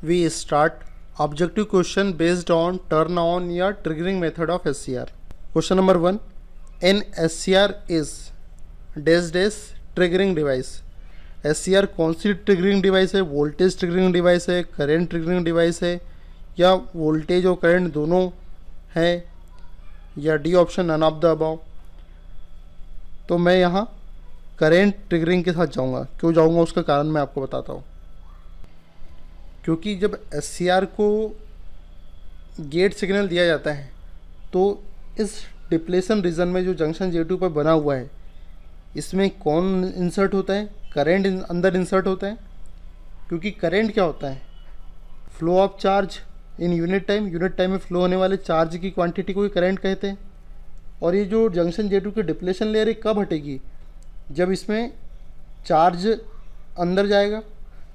We start objective question based on turn on या triggering method of SCR। Question number 1, an SCR is dash dash triggering device. SCR कौन सी triggering device है? Voltage triggering device है, current triggering device है, या voltage और current दोनों है, या D option none of the above. तो मैं यहाँ करेंट ट्रिगरिंग के साथ जाऊँगा। क्यों जाऊँगा उसका कारण मैं आपको बताता हूँ। क्योंकि जब SCR को गेट सिग्नल दिया जाता है तो इस डिप्लेशन रीजन में जो जंक्शन J2 पर बना हुआ है इसमें कौन इंसर्ट होता है? करंट अंदर इंसर्ट होता है। क्योंकि करंट क्या होता है? Flow of charge in unit time. Unit time में फ्लो होने वाले चार्ज की क्वांटिटी को ही करंट कहते हैं। और ये जो जंक्शन J2 की डिप्लेशन लेयर है कब हटेगी? जब इसमें चार्ज अंदर जाएगा।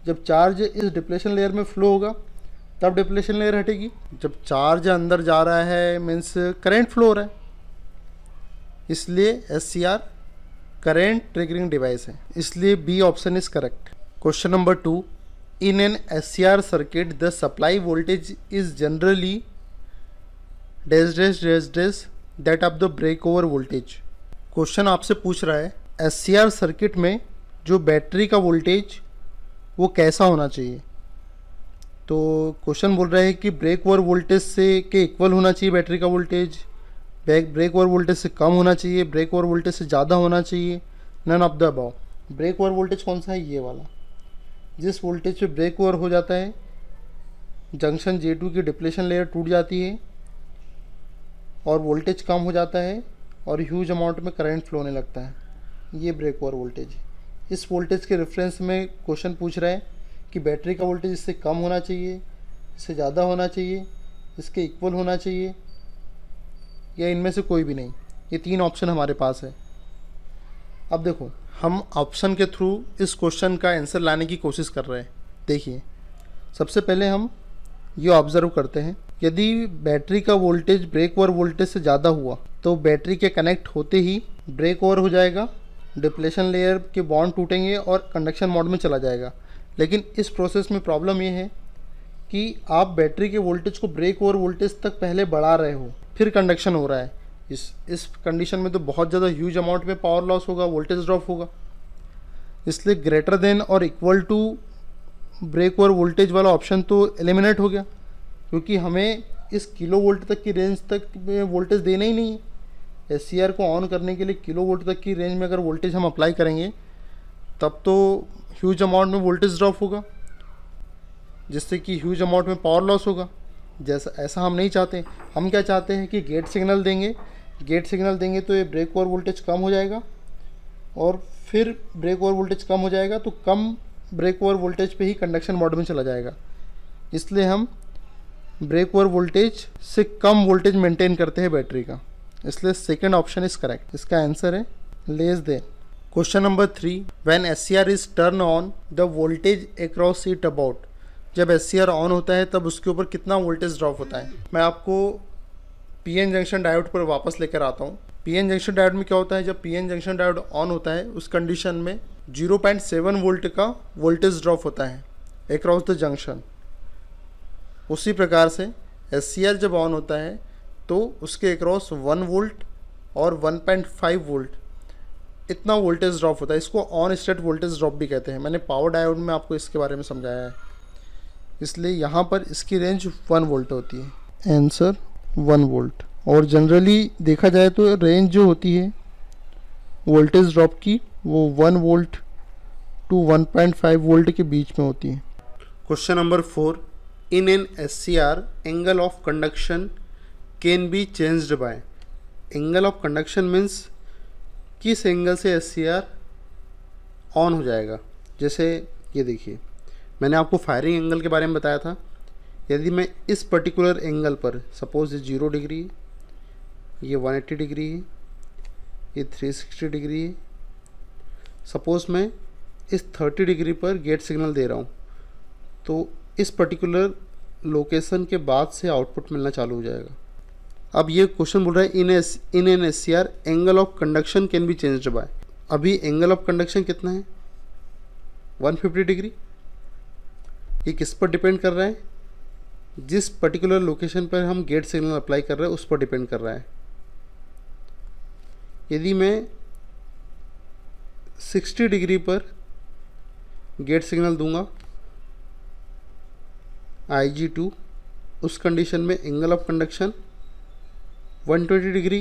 जब चार्ज इस डिप्लेशन लेयर में फ्लो होगा तब डिप्लेशन लेयर हटेगी। जब चार्ज अंदर जा रहा है मीन्स करंट फ्लो हो रहा है, इसलिए SCR करंट ट्रिगरिंग डिवाइस है। इसलिए B option is correct. Question number 2, in an SCR circuit the supply voltage is generally dash dash dash dash that of the break over voltage. Question आपसे पूछ रहा है SCR सर्किट में जो battery का voltage वो कैसा होना चाहिए। तो क्वेश्चन बोल रहा है कि ब्रेक ओवर वोल्टेज से के इक्वल होना चाहिए बैटरी का वोल्टेज, ब्रेक ओवर वोल्टेज से कम होना चाहिए, ब्रेक ओवर वोल्टेज से ज़्यादा होना चाहिए, none of the above. Break over voltage कौन सा है? ये वाला। जिस वोल्टेज पे ब्रेक ओवर हो जाता है जंक्शन J2 की डिप्लेशन लेयर टूट जाती है और वोल्टेज कम हो जाता है और ह्यूज अमाउंट में करंट फ्लो होने लगता है, ये ब्रेक ओवर वोल्टेज है। इस वोल्टेज के रेफरेंस में क्वेश्चन पूछ रहा है कि बैटरी का वोल्टेज इससे कम होना चाहिए, इससे ज़्यादा होना चाहिए, इसके इक्वल होना चाहिए, या इनमें से कोई भी नहीं। ये 3 ऑप्शन हमारे पास है। अब देखो हम ऑप्शन के थ्रू इस क्वेश्चन का आंसर लाने की कोशिश कर रहे हैं। देखिए सबसे पहले हम ये ऑब्ज़र्व करते हैं, यदि बैटरी का वोल्टेज ब्रेक ओवर वोल्टेज से ज़्यादा हुआ तो बैटरी के कनेक्ट होते ही ब्रेक ओवर हो जाएगा, डिप्लेशन लेयर के बॉन्ड टूटेंगे और कंडक्शन मोड में चला जाएगा। लेकिन इस प्रोसेस में प्रॉब्लम ये है कि आप बैटरी के वोल्टेज को ब्रेक ओवर वोल्टेज तक पहले बढ़ा रहे हो, फिर कंडक्शन हो रहा है। इस कंडीशन में तो बहुत ज़्यादा ह्यूज अमाउंट में पावर लॉस होगा, वोल्टेज ड्रॉप होगा। इसलिए ग्रेटर देन और equal to break over voltage वाला ऑप्शन तो एलिमिनेट हो गया, क्योंकि हमें इस किलो वोल्ट तक की रेंज तक में वोल्टेज देना ही नहीं है। SCR को ऑन करने के लिए किलो वोल्ट तक की रेंज में अगर वोल्टेज हम अप्लाई करेंगे तब तो ह्यूज अमाउंट में वोल्टेज ड्रॉप होगा, जिससे कि ह्यूज अमाउंट में पावर लॉस होगा। जैसा ऐसा हम नहीं चाहते। हम क्या चाहते हैं कि गेट सिग्नल देंगे, गेट सिग्नल देंगे तो ये ब्रेक ओवर वोल्टेज कम हो जाएगा और फिर ब्रेक ओवर वोल्टेज कम हो जाएगा तो कम ब्रेक ओवर वोल्टेज पे ही कंडक्शन मोड में चला जाएगा। इसलिए हम ब्रेक ओवर वोल्टेज से कम वोल्टेज मेंटेन करते हैं बैटरी का। इसलिए सेकंड ऑप्शन इज करेक्ट। इसका आंसर है less than. Question number 3, when SCR is turn on the voltage across it about. जब SCR ऑन होता है तब उसके ऊपर कितना वोल्टेज ड्रॉप होता है। मैं आपको PN जंक्शन डायोड पर वापस लेकर आता हूँ। PN जंक्शन डायोड में क्या होता है, जब PN जंक्शन डायोड ऑन होता है उस कंडीशन में 0.7 वोल्ट का वोल्टेज ड्रॉप होता है अक्रॉस द जंक्शन। उसी प्रकार से SCR जब ऑन होता है तो उसके अक्रॉस 1 वोल्ट और 1.5 वोल्ट इतना वोल्टेज ड्रॉप होता है। इसको ऑन स्टेट वोल्टेज ड्रॉप भी कहते हैं। मैंने पावर डायोड में आपको इसके बारे में समझाया है। इसलिए यहाँ पर इसकी रेंज 1 वोल्ट होती है। Answer 1 volt. और जनरली देखा जाए तो रेंज जो होती है वोल्टेज ड्रॉप की वो 1 वोल्ट टू 1.5 वोल्ट के बीच में होती है। Question number 4, in an SCR angle of conduction can be changed by. Angle of conduction means किस एंगल से SCR ऑन हो जाएगा। जैसे ये देखिए मैंने आपको फायरिंग एंगल के बारे में बताया था। यदि मैं इस पर्टिकुलर एंगल पर, सपोज ये 0 डिग्री है, ये 180 डिग्री है, ये 360 डिग्री है, सपोज मैं इस 30 डिग्री पर गेट सिग्नल दे रहा हूँ तो इस पर्टिकुलर लोकेशन के बाद से आउटपुट मिलना चालू हो जाएगा। अब ये क्वेश्चन बोल रहा है इन an SCR angle of conduction can be changed by. अभी एंगल ऑफ कंडक्शन कितना है? 150 डिग्री। ये किस पर डिपेंड कर रहा है? जिस पर्टिकुलर लोकेशन पर हम गेट सिग्नल अप्लाई कर रहे हैं उस पर डिपेंड कर रहा है। यदि मैं 60 डिग्री पर गेट सिग्नल दूंगा Ig2, उस कंडीशन में angle of conduction 120 degree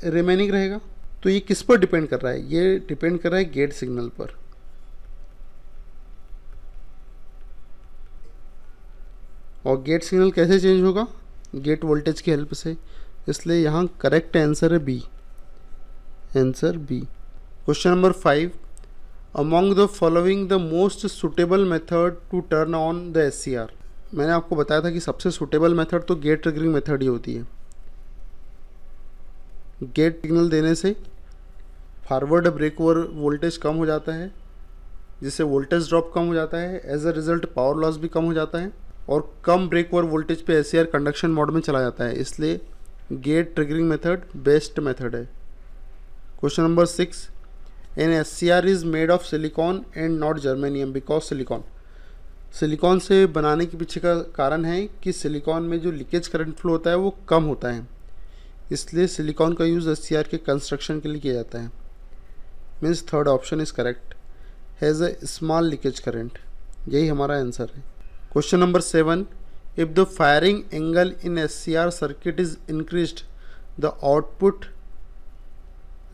remaining रहेगा। तो ये किस पर डिपेंड कर रहा है? ये डिपेंड कर रहा है गेट सिग्नल पर। और गेट सिग्नल कैसे चेंज होगा? गेट वोल्टेज की हेल्प से। इसलिए यहाँ करेक्ट आंसर है B, answer B. Question number 5, among the following the most suitable method to turn on the SCR। मैंने आपको बताया था कि सबसे सुटेबल मेथड तो गेट ट्रिगरिंग मेथड ही होती है। गेट सिग्नल देने से फॉरवर्ड ब्रेक ओवर वोल्टेज कम हो जाता है, जिससे वोल्टेज ड्रॉप कम हो जाता है, as a result power loss भी कम हो जाता है और कम ब्रेक ओवर वोल्टेज पे SCR कंडक्शन मोड में चला जाता है। इसलिए gate triggering method best method है। Question number 6, an SCR is made of silicon and not germanium because silicon से बनाने के पीछे का कारण है कि सिलिकॉन में जो लीकेज करंट फ्लो होता है वो कम होता है, इसलिए सिलिकॉन का यूज़ SCR के कंस्ट्रक्शन के लिए किया जाता है। Means third option is correct, has a small leakage current. यही हमारा आंसर है। Question number 7, if the firing angle in SCR circuit is increased the output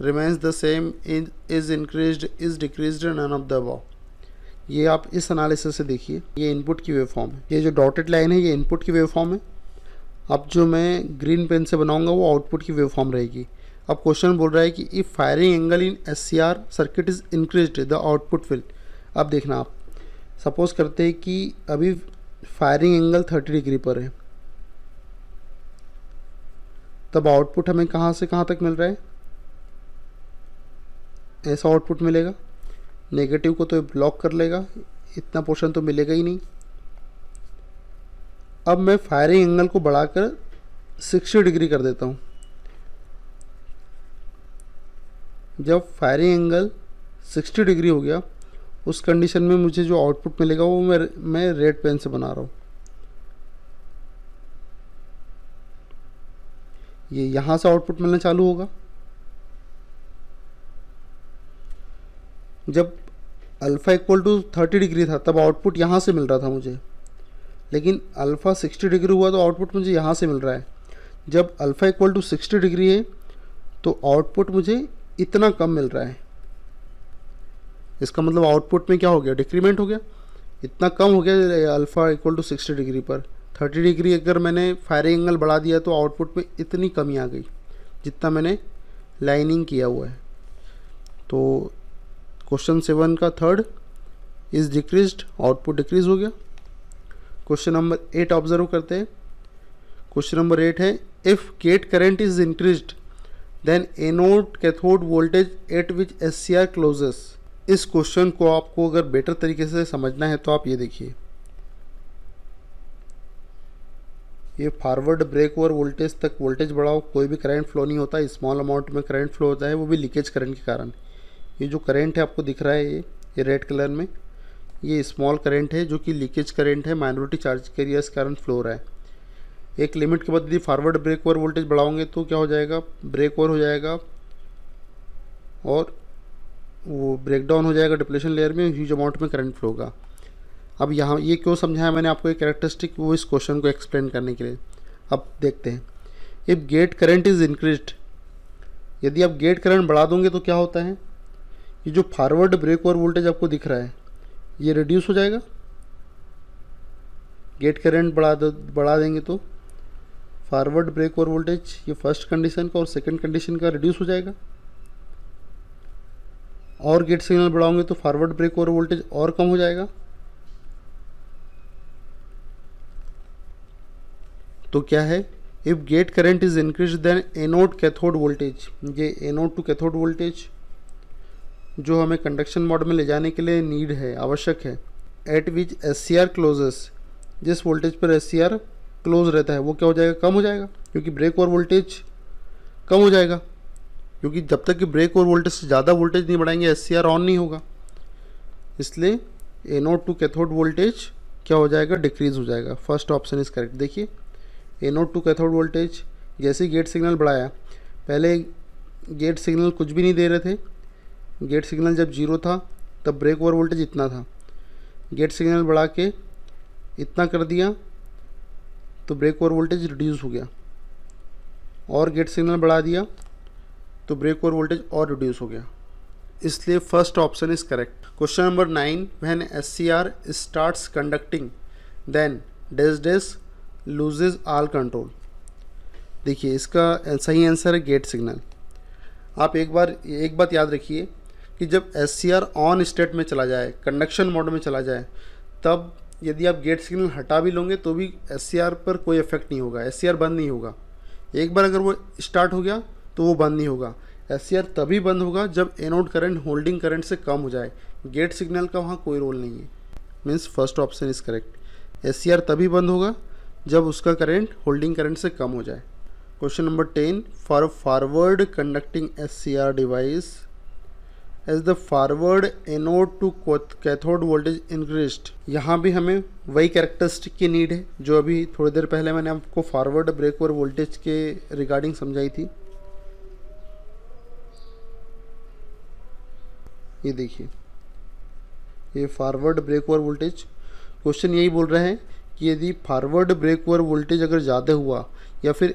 remains the same, is increased, is decreased, none of the above. ये आप इस analysis से देखिए, ये input की वेवफॉर्म है। ये जो डॉटेड लाइन है ये इनपुट की वेवफॉर्म है। अब जो मैं ग्रीन पेन से बनाऊंगा वो आउटपुट की वेवफॉर्म रहेगी। अब क्वेश्चन बोल रहा है कि if firing angle in SCR circuit is increased the output will. अब देखना, आप सपोज करते हैं कि अभी फायरिंग एंगल 30 डिग्री पर है, तब आउटपुट हमें कहाँ से कहाँ तक मिल रहा है? ऐसा आउटपुट मिलेगा। नेगेटिव को तो ब्लॉक कर लेगा, इतना पोर्शन तो मिलेगा ही नहीं। अब मैं फायरिंग एंगल को बढ़ाकर 60 डिग्री कर देता हूँ। जब फायरिंग एंगल 60 डिग्री हो गया, उस कंडीशन में मुझे जो आउटपुट मिलेगा वो मैं रेड पेन से बना रहा हूँ। ये यहाँ से आउटपुट मिलना चालू होगा। जब अल्फ़ा इक्वल टू 30 डिग्री था तब आउटपुट यहाँ से मिल रहा था मुझे, लेकिन अल्फ़ा 60 डिग्री हुआ तो आउटपुट मुझे यहाँ से मिल रहा है। जब अल्फ़ा इक्वल टू 60 डिग्री है तो आउटपुट मुझे इतना कम मिल रहा है। इसका मतलब आउटपुट में क्या हो गया? डिक्रीमेंट हो गया, इतना कम हो गया। अल्फ़ा इक्वल टू 60 डिग्री पर 30 डिग्री अगर मैंने फायरिंग एंगल बढ़ा दिया तो आउटपुट में इतनी कमी आ गई जितना मैंने लाइनिंग किया हुआ है। तो क्वेश्चन 7 का third is decreased, output decrease हो गया। क्वेश्चन नंबर 8 ऑब्जर्व करते हैं। क्वेश्चन नंबर 8 है, if gate current is increased then anode cathode voltage at which SCR closes. इस क्वेश्चन को आपको अगर बेटर तरीके से समझना है तो आप ये देखिए, ये फॉरवर्ड ब्रेक ओवर वोल्टेज तक वोल्टेज बढ़ाओ, कोई भी करंट फ्लो नहीं होता, स्मॉल अमाउंट में करंट फ्लो होता है, वो भी लीकेज करंट के कारण। ये जो करंट है आपको दिख रहा है ये रेड कलर में, ये स्मॉल करंट है जो कि लीकेज करंट है, माइनॉरिटी चार्ज कैरियर्स के कारण फ्लो हो रहा है। एक लिमिट के बाद यदि फॉरवर्ड ब्रेक ओवर वोल्टेज बढ़ाओगे तो क्या हो जाएगा? ब्रेक ओवर हो जाएगा और वो ब्रेक डाउन हो जाएगा डिप्लेशन लेयर में, ह्यूज अमाउंट में करंट फ्लो होगा। अब यहाँ ये क्यों समझाया मैंने आपको ये कैरेक्टरिस्टिक, वो इस क्वेश्चन को एक्सप्लेन करने के लिए। अब देखते हैं, if gate current is increased, यदि आप गेट करंट बढ़ा दोगे तो क्या होता है? ये जो फॉरवर्ड ब्रेक ओवर वोल्टेज आपको दिख रहा है ये रिड्यूस हो जाएगा। गेट करंट बढ़ा देंगे तो फॉरवर्ड ब्रेक ओवर वोल्टेज ये फर्स्ट कंडीशन का और सेकंड कंडीशन का रिड्यूस हो जाएगा। और गेट सिग्नल बढ़ाओगे तो फॉरवर्ड ब्रेक ओवर वोल्टेज और कम हो जाएगा। तो क्या है? If gate current is increase then anode cathode voltage, ये एनोड टू कैथोड वोल्टेज जो हमें कंडक्शन मोड में ले जाने के लिए नीड है, आवश्यक है, एट विच SCR क्लोजेस, जिस वोल्टेज पर SCR क्लोज रहता है वो क्या हो जाएगा? कम हो जाएगा, क्योंकि ब्रेक ओवर वोल्टेज कम हो जाएगा, क्योंकि जब तक कि ब्रेक ओवर वोल्टेज से ज़्यादा वोल्टेज नहीं बढ़ाएंगे SCR ऑन नहीं होगा। इसलिए एनोड टू कैथोड वोल्टेज क्या हो जाएगा, डिक्रीज़ हो जाएगा। First option is correct. देखिए एनोड टू कैथोड वोल्टेज, जैसे ही गेट सिग्नल बढ़ाया, पहले गेट सिग्नल कुछ भी नहीं दे रहे थे, गेट सिग्नल जब जीरो था तब ब्रेक ओवर वोल्टेज इतना था, गेट सिग्नल बढ़ा के इतना कर दिया तो ब्रेक ओवर वोल्टेज रिड्यूस हो गया, और गेट सिग्नल बढ़ा दिया तो ब्रेक ओवर वोल्टेज और रिड्यूस हो गया, इसलिए first option is correct. Question number 9, when SCR starts conducting then dash dash loses all control. देखिए इसका सही आंसर है गेट सिग्नल। आप एक बात याद रखिए कि जब SCR ऑन स्टेट में चला जाए, कंडक्शन मोड में चला जाए, तब यदि आप गेट सिग्नल हटा भी लोगे तो भी SCR पर कोई इफेक्ट नहीं होगा, SCR बंद नहीं होगा। एक बार अगर वो स्टार्ट हो गया तो वो बंद नहीं होगा। SCR तभी बंद होगा जब एनोड करंट होल्डिंग करंट से कम हो जाए। गेट सिग्नल का वहाँ कोई रोल नहीं है। Means first option is correct. SCR तभी बंद होगा जब उसका करंट होल्डिंग करंट से कम हो जाए। Question number 10, for forward conducting SCR device as the forward anode to cathode voltage increased. यहाँ भी हमें वही कैरेक्टरिस्टिक की नीड है जो अभी थोड़ी देर पहले मैंने आपको फॉरवर्ड ब्रेक ओवर वोल्टेज के रिगार्डिंग समझाई थी। ये देखिए, ये forward break over voltage, question यही बोल रहे हैं कि यदि फॉरवर्ड ब्रेक ओवर वोल्टेज अगर ज़्यादा हुआ या फिर